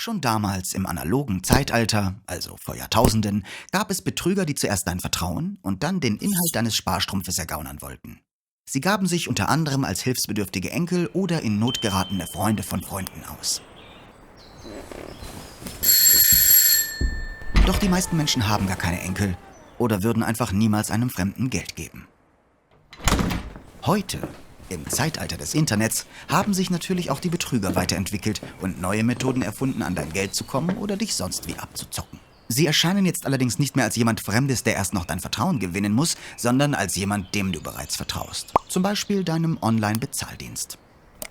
Schon damals im analogen Zeitalter, also vor Jahrtausenden, gab es Betrüger, die zuerst dein Vertrauen und dann den Inhalt deines Sparstrumpfes ergaunern wollten. Sie gaben sich unter anderem als hilfsbedürftige Enkel oder in Not geratene Freunde von Freunden aus. Doch die meisten Menschen haben gar keine Enkel oder würden einfach niemals einem Fremden Geld geben. Heute, im Zeitalter des Internets, haben sich natürlich auch die Betrüger weiterentwickelt und neue Methoden erfunden, an dein Geld zu kommen oder dich sonst wie abzuzocken. Sie erscheinen jetzt allerdings nicht mehr als jemand Fremdes, der erst noch dein Vertrauen gewinnen muss, sondern als jemand, dem du bereits vertraust. Zum Beispiel deinem Online-Bezahldienst.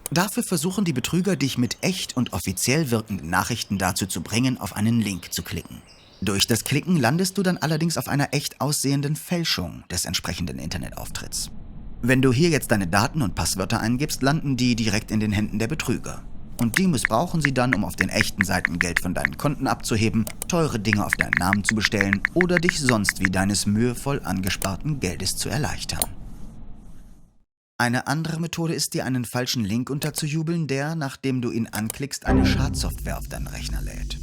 Dafür versuchen die Betrüger, dich mit echt und offiziell wirkenden Nachrichten dazu zu bringen, auf einen Link zu klicken. Durch das Klicken landest du dann allerdings auf einer echt aussehenden Fälschung des entsprechenden Internetauftritts. Wenn du hier jetzt deine Daten und Passwörter eingibst, landen die direkt in den Händen der Betrüger. Und die missbrauchen sie dann, um auf den echten Seiten Geld von deinen Konten abzuheben, teure Dinge auf deinen Namen zu bestellen oder dich sonst wie deines mühevoll angesparten Geldes zu erleichtern. Eine andere Methode ist, dir einen falschen Link unterzujubeln, der, nachdem du ihn anklickst, eine Schadsoftware auf deinen Rechner lädt.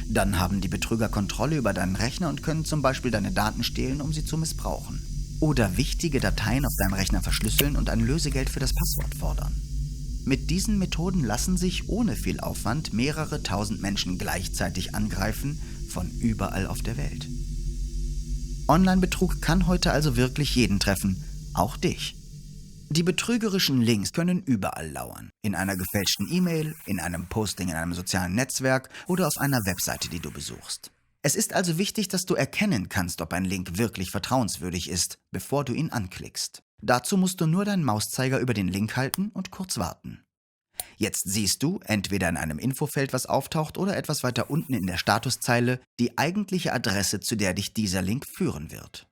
Dann haben die Betrüger Kontrolle über deinen Rechner und können zum Beispiel deine Daten stehlen, um sie zu missbrauchen. Oder wichtige Dateien auf deinem Rechner verschlüsseln und ein Lösegeld für das Passwort fordern. Mit diesen Methoden lassen sich ohne viel Aufwand mehrere tausend Menschen gleichzeitig angreifen, von überall auf der Welt. Online-Betrug kann heute also wirklich jeden treffen, auch dich. Die betrügerischen Links können überall lauern. In einer gefälschten E-Mail, in einem Posting in einem sozialen Netzwerk oder auf einer Webseite, die du besuchst. Es ist also wichtig, dass du erkennen kannst, ob ein Link wirklich vertrauenswürdig ist, bevor du ihn anklickst. Dazu musst du nur deinen Mauszeiger über den Link halten und kurz warten. Jetzt siehst du, entweder in einem Infofeld, was auftaucht, oder etwas weiter unten in der Statuszeile, die eigentliche Adresse, zu der dich dieser Link führen wird.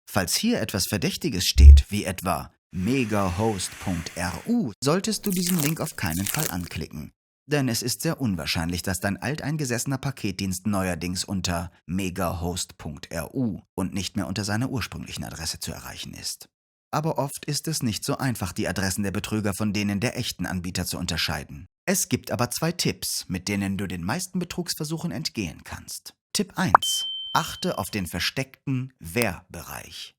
Falls hier etwas Verdächtiges steht, wie etwa megahost.ru, solltest du diesen Link auf keinen Fall anklicken. Denn es ist sehr unwahrscheinlich, dass dein alteingesessener Paketdienst neuerdings unter megahost.ru und nicht mehr unter seiner ursprünglichen Adresse zu erreichen ist. Aber oft ist es nicht so einfach, die Adressen der Betrüger von denen der echten Anbieter zu unterscheiden. Es gibt aber 2 Tipps, mit denen du den meisten Betrugsversuchen entgehen kannst. Tipp 1. Achte auf den versteckten Wer-Bereich.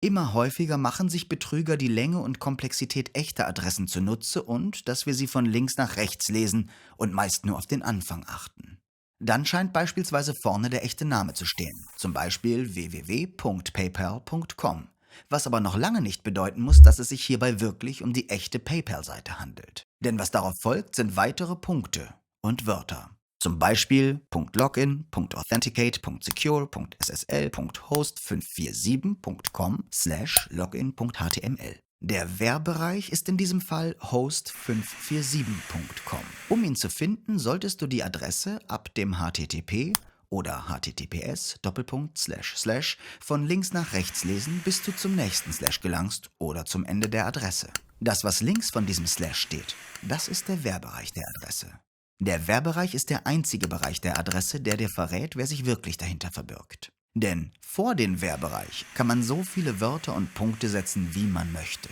Immer häufiger machen sich Betrüger die Länge und Komplexität echter Adressen zunutze und, dass wir sie von links nach rechts lesen und meist nur auf den Anfang achten. Dann scheint beispielsweise vorne der echte Name zu stehen, zum Beispiel www.paypal.com, was aber noch lange nicht bedeuten muss, dass es sich hierbei wirklich um die echte PayPal-Seite handelt. Denn was darauf folgt, sind weitere Punkte und Wörter. Zum Beispiel .login, .authenticate, .secure, .ssl, .host547.com/login.html. Der Wer-Bereich ist in diesem Fall host547.com. Um ihn zu finden, solltest du die Adresse ab dem HTTP oder HTTPS von links nach rechts lesen, bis du zum nächsten Slash gelangst oder zum Ende der Adresse. Das, was links von diesem Slash steht, das ist der Wer-Bereich der Adresse. Der Wer-Bereich ist der einzige Bereich der Adresse, der dir verrät, wer sich wirklich dahinter verbirgt. Denn vor den Wer-Bereich kann man so viele Wörter und Punkte setzen, wie man möchte.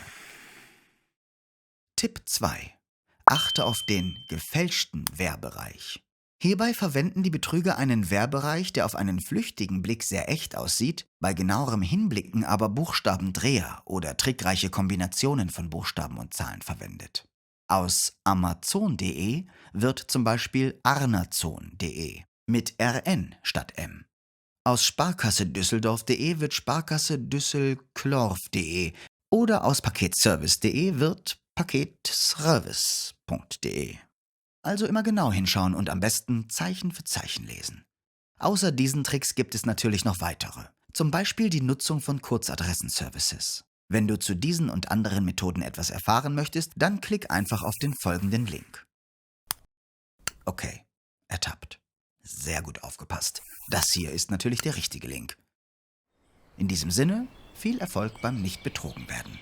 Tipp 2. Achte auf den gefälschten Wer-Bereich. Hierbei verwenden die Betrüger einen Wer-Bereich, der auf einen flüchtigen Blick sehr echt aussieht, bei genauerem Hinblicken aber Buchstabendreher oder trickreiche Kombinationen von Buchstaben und Zahlen verwendet. Aus Amazon.de wird zum Beispiel Arnazon.de mit RN statt M. Aus Sparkasse Düsseldorf.de wird Sparkasse Düsselklorf.de oder aus Paketservice.de wird Paketservice.de. Also immer genau hinschauen und am besten Zeichen für Zeichen lesen. Außer diesen Tricks gibt es natürlich noch weitere. Zum Beispiel die Nutzung von Kurzadressenservices. Wenn du zu diesen und anderen Methoden etwas erfahren möchtest, dann klick einfach auf den folgenden Link. Okay, ertappt. Sehr gut aufgepasst. Das hier ist natürlich der richtige Link. In diesem Sinne, viel Erfolg beim Nicht-Betrogen-Werden.